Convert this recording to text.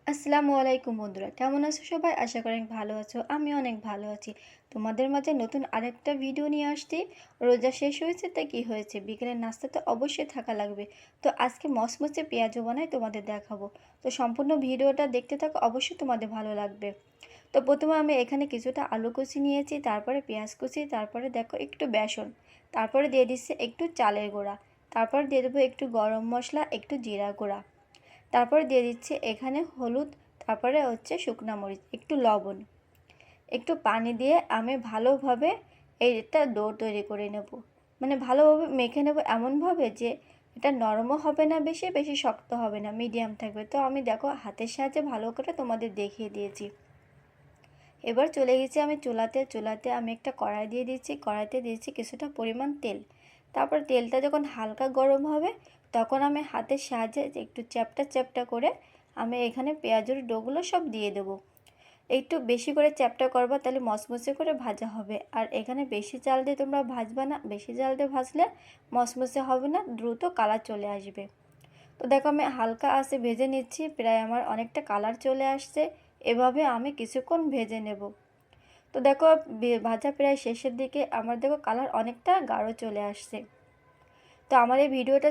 আসসালামু আলাইকুম বন্ধুরা, কেমন আছো সবাই? আশা করি ভালো আছো। আমি অনেক ভালো আছি। তোমাদের মাঝে নতুন আরেকটা ভিডিও নিয়ে আসছি। রোজা শেষ হয়েছে, তা কি হয়েছে, বিকেলের নাস্তা তো অবশ্যই থাকা লাগবে। তো আজকে মচমচে পেঁয়াজু বানাই তোমাদের দেখাবো। তো সম্পূর্ণ ভিডিওটা দেখতে থাকো, অবশ্যই তোমাদের ভালো লাগবে। তো প্রথমে আমি এখানে কিছুটা আলু কুচি নিয়েছি, তারপরে পেঁয়াজ কুচি, তারপরে দেখো একটু বেসন, তারপরে দিয়ে দিচ্ছি একটু চালের গুঁড়া, তারপর দিয়ে দেবো একটু গরম মশলা, একটু জিরা গুঁড়া, তারপরে দিয়ে দিচ্ছি এখানে হলুদ, তারপরে হচ্ছে শুকনা মরিচ, একটু লবণ, একটু পানি দিয়ে আমি ভালোভাবে এইটা ডো তৈরি করে নেব। মানে ভালোভাবে মেখে নেব, এমনভাবে যে এটা নরমও হবে না, বেশি বেশি শক্ত হবে না, মিডিয়াম থাকবে। তো আমি দেখো হাতের সাহায্যে ভালো করে তোমাদের দেখিয়ে দিয়েছি। এবার চলে গেছি আমি চুলাতে আমি একটা কড়াই দিয়ে দিচ্ছি, কড়াইতে দিয়েছি কিছুটা পরিমাণ তেল। তারপর তেলটা যখন হালকা গরম হবে, তখন আমি হাতের সাহায্যে একটু চ্যাপটা চ্যাপটা করে আমি এখানে পেঁয়াজের ডোগুলো সব দিয়ে দেবো। একটু বেশি করে চ্যাপটা করবা, তাহলে মচমচে করে ভাজা হবে। আর এখানে বেশি জাল দিয়ে তোমরা ভাজবা না, বেশি জাল দিয়ে ভাজলে মচমচে হবে না, দ্রুত কালার চলে আসবে। তো দেখো আমি হালকা আঁচে ভেজে নিচ্ছি, প্রায় আমার অনেকটা কালার চলে আসছে। এভাবে আমি কিছুক্ষণ ভেজে নেব। তো দেখো ভাজা প্রায় শেষের দিকে, আমার দেখো কালার অনেকটা গাঢ় চলে আসছে। তো আমার এই ভিডিওটা